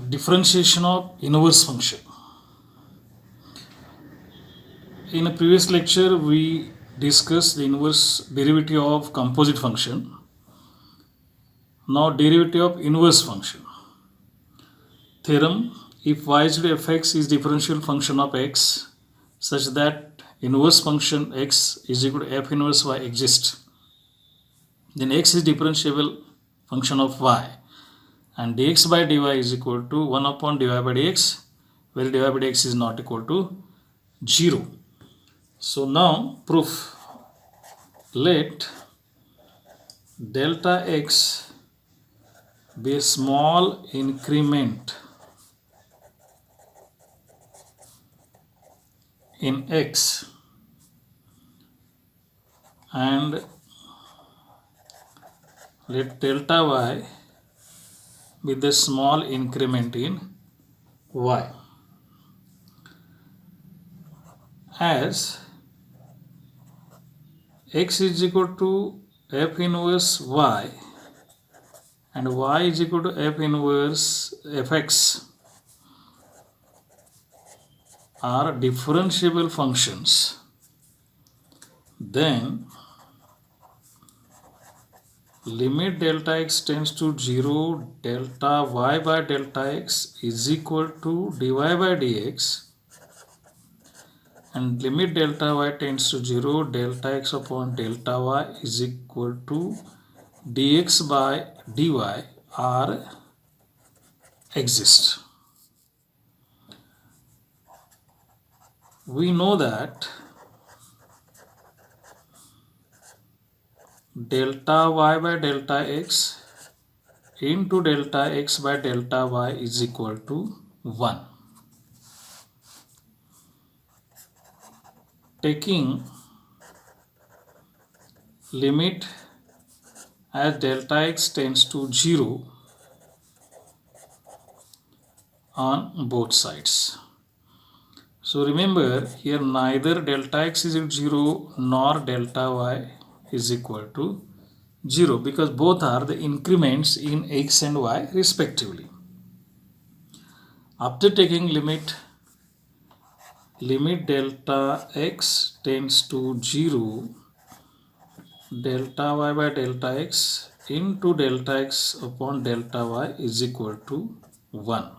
differentiation of inverse function. In a previous lecture, we discussed the inverse derivative of composite function. Now, derivative of inverse function. Theorem: if y is equal to fx is differential function of x such that inverse function x is equal to f inverse y exists, then x is differentiable function of y, and dx by dy is equal to 1 upon dy by dx, where dy by dx is not equal to 0. So now proof: let delta x be a small increment in x and let delta y be the small increment in y, as x is equal to f inverse y and y is equal to f inverse fx are differentiable functions, then limit delta x tends to 0 delta y by delta x is equal to dy by dx, and limit delta y tends to 0 delta x upon delta y is equal to dx by dy are exist. We know that delta y by delta x into delta x by delta y is equal to 1. Taking limit as delta x tends to 0 on both sides. So remember, here neither delta x is equal to 0 nor delta y is equal to 0 because both are the increments in x and y respectively. After taking limit delta x tends to 0 delta y by delta x into delta x upon delta y is equal to 1.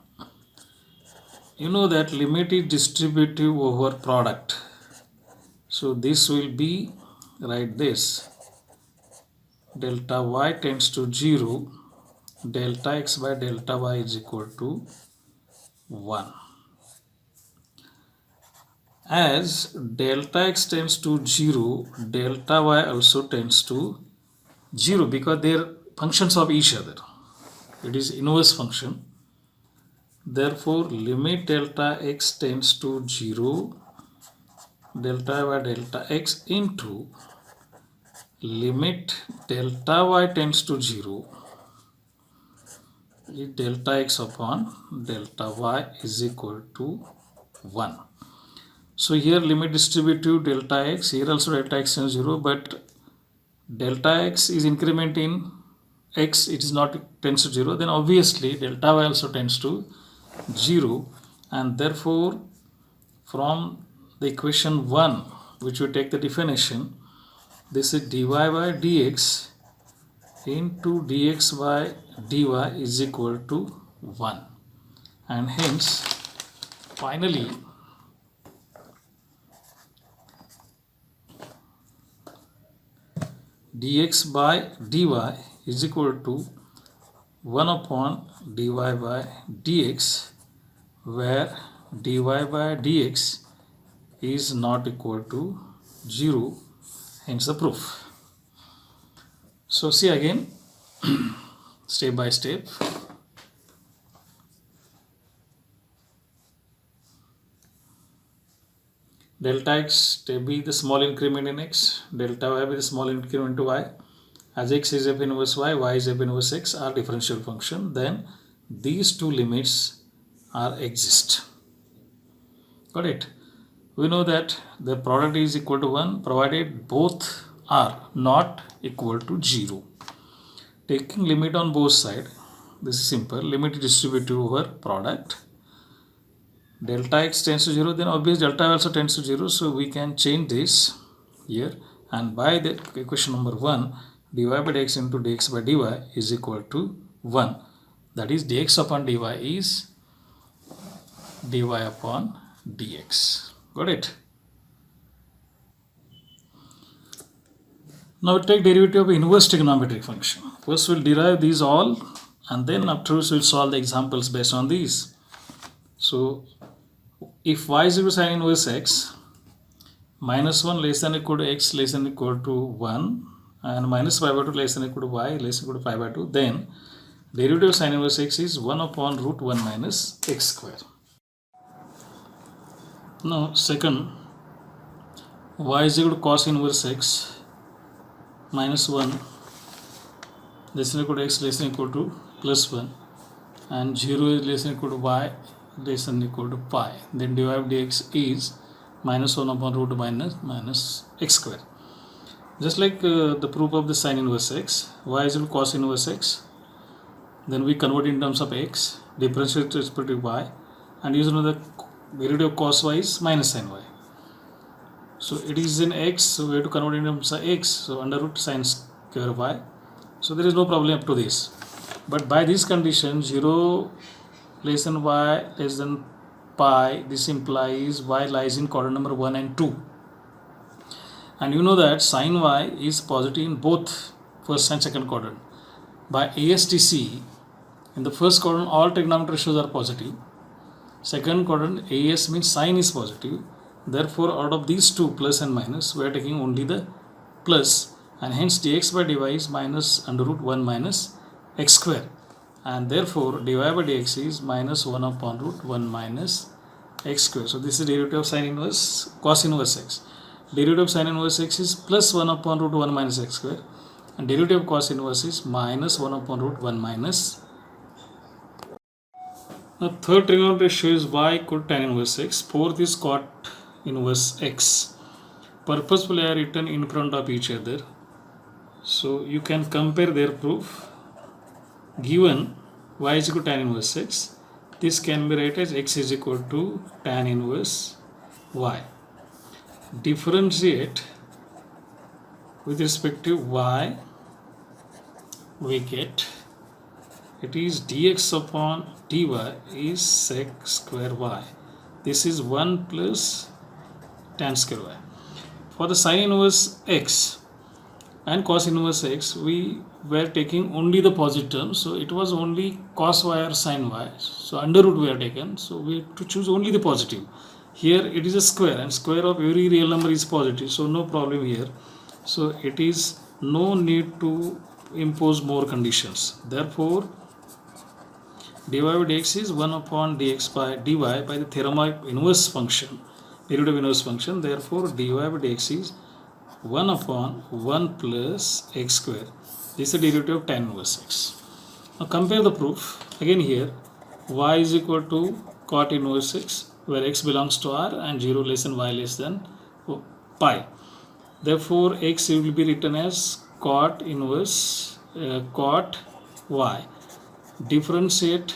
You know that limit is distributive over product. So this will be like this: delta y tends to 0, delta x by delta y is equal to 1. As delta x tends to 0, delta y also tends to 0 because they are functions of each other. It is inverse function. Therefore, limit delta x tends to 0, delta y by delta x into limit delta y tends to 0, delta x upon delta y is equal to 1. So here limit distributive delta x, here also delta x tends to 0, but delta x is increment in x, it is not tends to 0, then obviously delta y also tends to 0, and therefore from the equation 1 which we take the definition, this is dy by dx into dx by dy is equal to 1, and hence finally dx by dy is equal to 1 upon dy by dx, where dy by dx is not equal to 0, hence the proof. So see again step by step. Delta x be the small increment in x, delta y be the small increment to y. As x is f inverse y is f inverse x are differential function, then these two limits are exist. Got it? We know that the product is equal to 1 provided both are not equal to 0. Taking limit on both sides, this is simple. Limit distributive over product. Delta x tends to 0, then obviously delta y also tends to 0. So we can change this here, and by the equation number 1, dy by dx into dx by dy is equal to 1. That is dx upon dy is dy upon dx. Got it? Now take derivative of inverse trigonometric function. First we'll derive these all, and then afterwards we'll solve the examples based on these. So if y is equal to sin inverse x, minus 1 less than equal to x less than equal to 1, and minus pi by 2 less than equal to y less than equal to pi by 2, then derivative of sin inverse x is 1 upon root 1 minus x square. Now second, y is equal to cos inverse x minus 1 less than equal to x less than equal to plus 1, and 0 is less than equal to y less than equal to pi. Then dy by dx is minus 1 upon root minus x square. Just like the proof of the sin inverse x, y is equal to cos inverse x. Then we convert in terms of x, differentiate with respect to y, and use another derivative of cos y is minus sin y. So it is in x, so we have to convert in terms of x, so under root sin square y. So there is no problem up to this. But by this condition, 0 less than y less than pi, this implies y lies in quadrant number 1 and 2. And you know that sin y is positive in both first and second quadrant. By ASTC, in the first quadrant all trigonometric ratios are positive. Second quadrant AS means sin is positive. Therefore out of these two, plus and minus, we are taking only the plus, and hence dx by dy is minus under root 1 minus x square, and therefore dy by dx is minus 1 upon root 1 minus x square. So this is derivative of sin inverse cos inverse x. Derivative of sin inverse x is plus 1 upon root 1 minus x square, and derivative of cos inverse is minus 1 upon root 1 minus. Now third trigonometric ratio is y equal to tan inverse x. Fourth is cot inverse x. Purposefully I have written in front of each other, so you can compare their proof. Given y is equal to tan inverse x, this can be written as x is equal to tan inverse y. Differentiate with respect to y, we get it is dx upon dy is sec square y. This is 1 plus tan square y. For the sin inverse x and cos inverse x, we were taking only the positive terms, so it was only cos y or sin y. So under root we are taken, so we have to choose only the positive. Here it is a square, and square of every real number is positive, so no problem here. So it is no need to impose more conditions. Therefore dy by dx is 1 upon dx by dy by the theorem of inverse function, derivative of inverse function. Therefore dy by dx is 1 upon 1 plus x square. This is the derivative of tan inverse x. Now compare the proof. Again here y is equal to cot inverse x, where x belongs to R and 0 less than y less than pi. Therefore x will be written as cot inverse cot y. Differentiate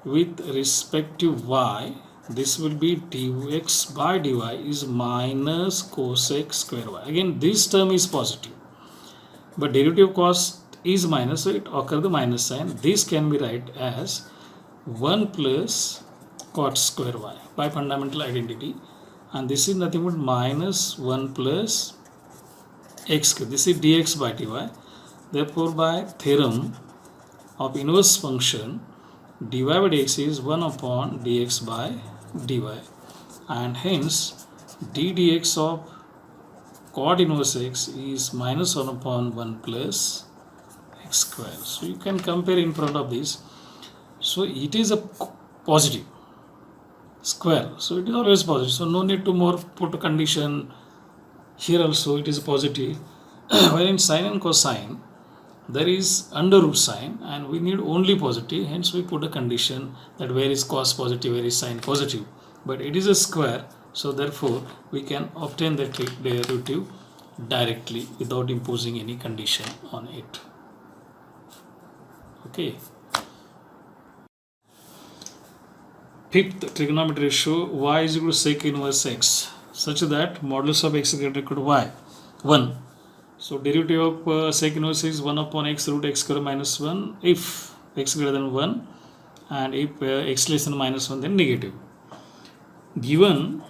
with respect to y, this will be dx by dy is minus cosec square y. Again this term is positive, but derivative of cos is minus, so it occurs the minus sign. This can be write as 1 plus cot square y by fundamental identity, and this is nothing but minus 1 plus x square. This is dx by dy. Therefore by theorem of inverse function, dy by dx is 1 upon dx by dy, and hence d dx of cot inverse x is minus 1 upon 1 plus x square. So you can compare in front of this. So it is a positive square, so it is always positive, so no need to more put a condition. Here also it is positive, while in sine and cosine there is under root sign and we need only positive, hence we put a condition that where is cos positive, where is sine positive, but it is a square, so therefore we can obtain the derivative directly without imposing any condition on it. Okay. Fifth trigonometry ratio, y is equal to sec inverse x, such that modulus of x is greater or equal to y, 1. So derivative of sec inverse is 1 upon x root x square minus 1 if x greater than 1, and if x less than minus 1 then negative. Given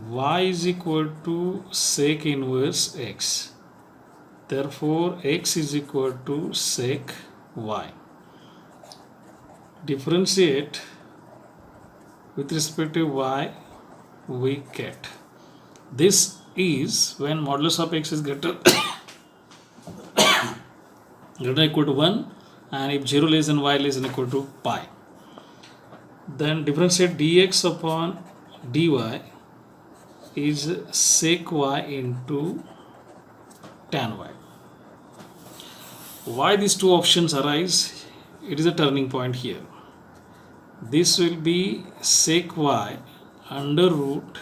y is equal to sec inverse x, therefore x is equal to sec y. Differentiate with respect to y, we get this is when modulus of x is greater than equal to 1, and if 0 less than y less than equal to pi, then differentiate dx upon dy is sec y into tan y. Why these two options arise? It is a turning point here. This will be sec y under root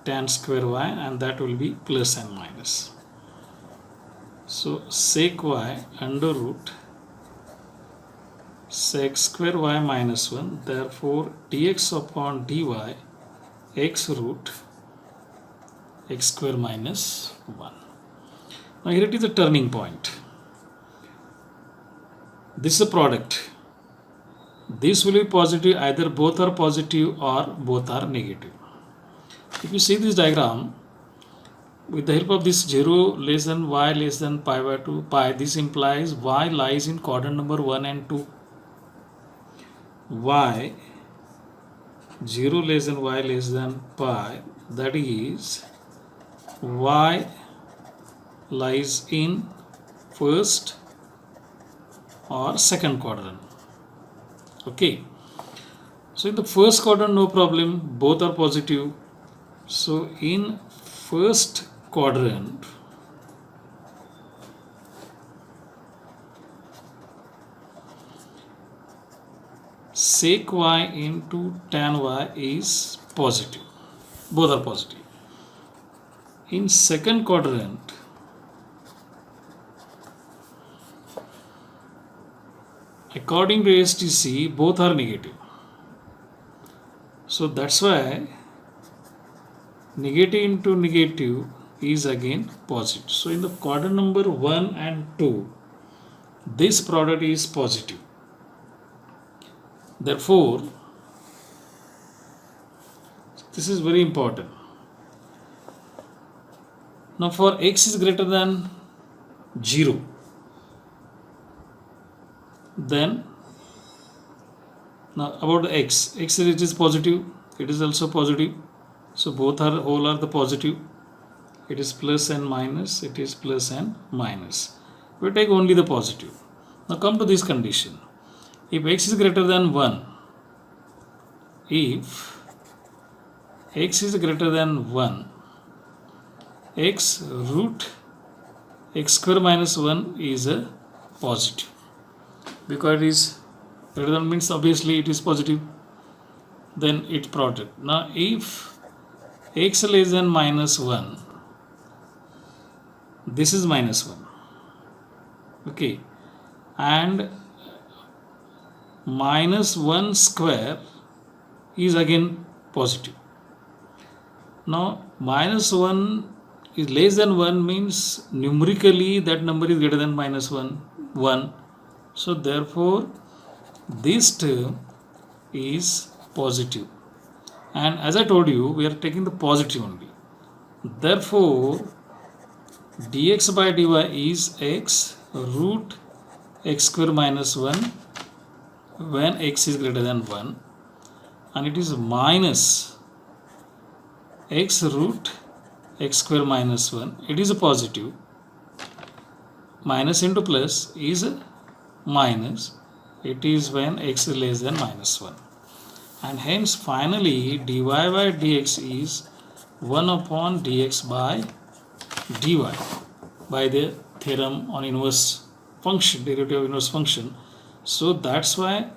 tan square y, and that will be plus and minus. So sec y under root sec square y minus 1, therefore dx upon dy x root x square minus 1. Now here it is a turning point. This is a product. This will be positive, either both are positive or both are negative. If you see this diagram, with the help of this 0 less than y less than pi by 2 pi, this implies y lies in quadrant number 1 and 2. Y 0 less than y less than pi, that is y lies in first or second quadrant. Okay, so in the first quadrant no problem, both are positive. So in first quadrant, sec y into tan y is positive, both are positive. In second quadrant, according to STC, both are negative. So that's why negative into negative is again positive. So in the quadrant number 1 and 2, this product is positive. Therefore, this is very important. Now for x is greater than 0, then now about the x it is positive, it is also positive. So both are all are the positive. It is plus and minus, it is plus and minus. We take only the positive. Now come to this condition. If x is greater than 1, if x is greater than 1, x root x square minus 1 is a positive, because it is greater than means obviously it is positive, then its product. Now if x less than minus 1, this is minus 1, okay, and minus 1 square is again positive. Now minus 1 is less than 1 means numerically that number is greater than minus 1. So therefore this term is positive, and as I told you, we are taking the positive only. Therefore dx by dy is x root x square minus 1 when x is greater than 1, and it is minus x root x square minus 1, it is a positive, minus into plus is a minus, it is when x is less than minus 1, and hence finally dy by dx is 1 upon dx by dy by the theorem on inverse function, derivative of inverse function. So that's why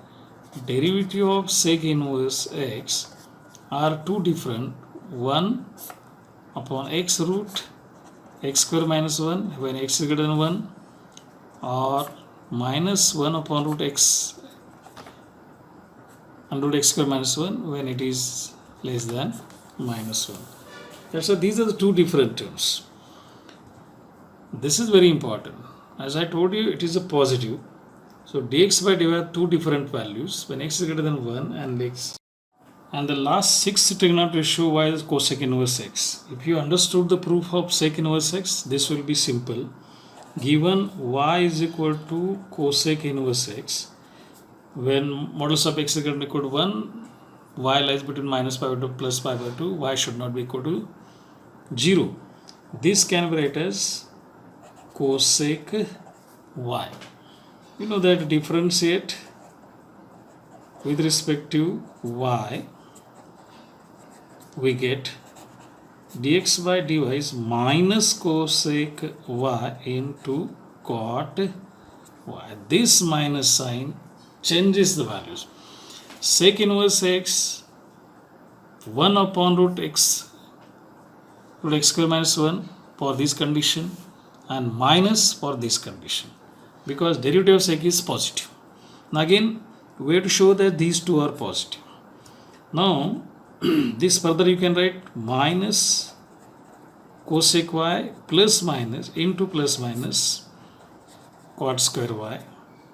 derivative of sec inverse x are two different, 1 upon x root x square minus 1 when x is greater than 1, or minus 1 upon root x under root x square minus 1 when it is less than minus 1. That's why these are the two different terms. This is very important. As I told you, it is a positive. So dx by dy have two different values when x is greater than 1 and x. And the last sixth trigonometric ratio y is cosec inverse x. If you understood the proof of sec inverse x, this will be simple. Given y is equal to cosec inverse x, when modulus of x is greater than or equal to 1, y lies between minus pi by 2 plus pi by 2, y should not be equal to 0. This can be written as cosec y. You know that differentiate with respect to y, we get dx by dy is minus cosec y into cot y. This minus sign changes the values. Sec inverse x 1 upon root x square minus 1 for this condition and minus for this condition, because derivative of sec is positive. Now again we have to show that these two are positive. Now this further you can write minus cosec y plus minus into plus minus cot square y.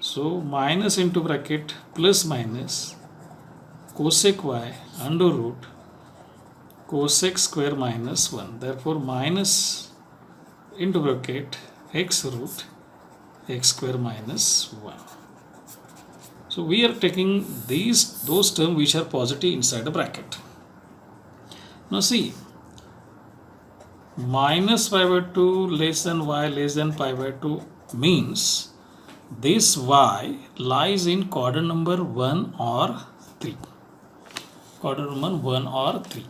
So minus into bracket plus minus cosec y under root cosec square minus 1. Therefore minus into bracket x root x square minus 1. So we are taking those terms which are positive inside the bracket. Now see, minus pi by 2 less than y less than pi by 2 means this y lies in quadrant number 1 or 3. Quadrant number 1 or 3.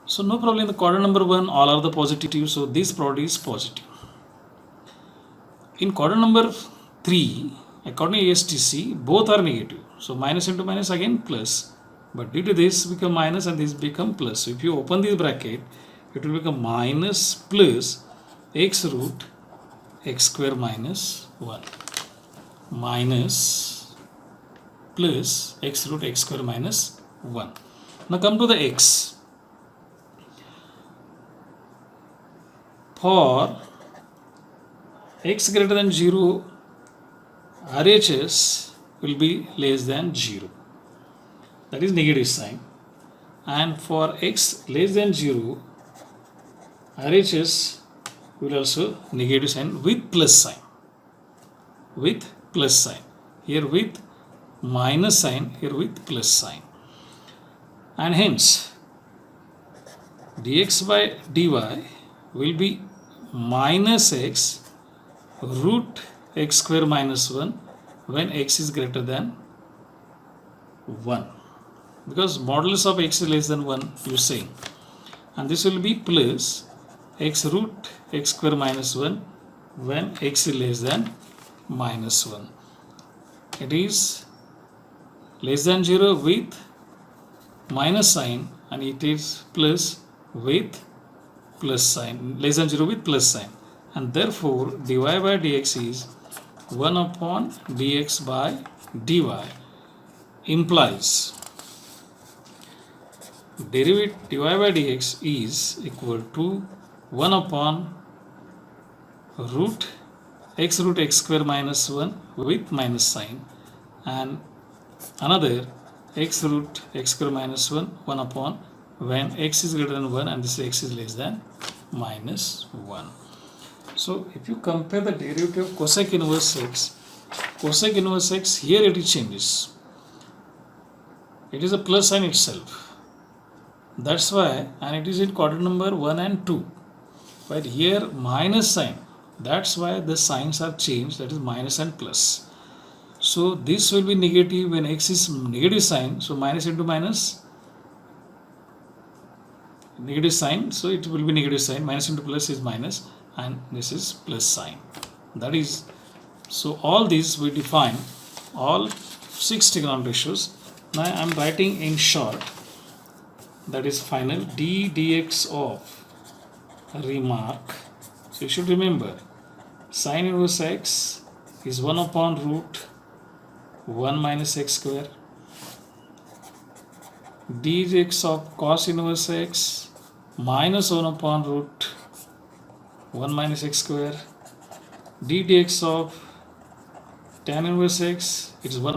So no problem, in the quadrant number 1 all are the positive, so this probability is positive. In quadrant number 3, according to ASTC, both are negative. So minus into minus again plus. But due to this become minus and this become plus. So if you open this bracket, it will become minus plus x root x square minus 1. Minus plus x root x square minus 1. Now come to the x. For x greater than 0, RHS will be less than 0. That is negative sign. And for x less than 0, RHS will also negative sign with plus sign. With plus sign. Here with minus sign, here with plus sign. And hence, dx by dy will be minus x root x square minus 1 when x is greater than 1. Because modulus of x is less than 1, you are saying. And this will be plus x root x square minus 1 when x is less than minus 1. It is less than 0 with minus sign, and it is plus with plus sign, less than 0 with plus sign. And therefore dy by dx is 1 upon dx by dy implies derivative dy by dx is equal to 1 upon root x square minus 1 with minus sign, and another x root x square minus 1 upon when x is greater than 1 and this x is less than minus 1. So if you compare the derivative of cosec inverse x, here it changes. It is a plus sign itself. That's why, and it is in quadrant number 1 and 2. But here minus sign. That's why the signs are changed, that is minus and plus. So this will be negative when x is negative sign. So minus into minus, negative sign. So it will be negative sign. Minus into plus is minus, and this is plus sign. That is, so all these we define all 6 trigonometric ratios. Now I am writing in short, that is final d dx of remark So you should remember sine inverse x is 1 upon root 1 minus x square. dx of cos inverse x minus 1 upon root 1 minus x square. ddx of tan inverse x, it is 1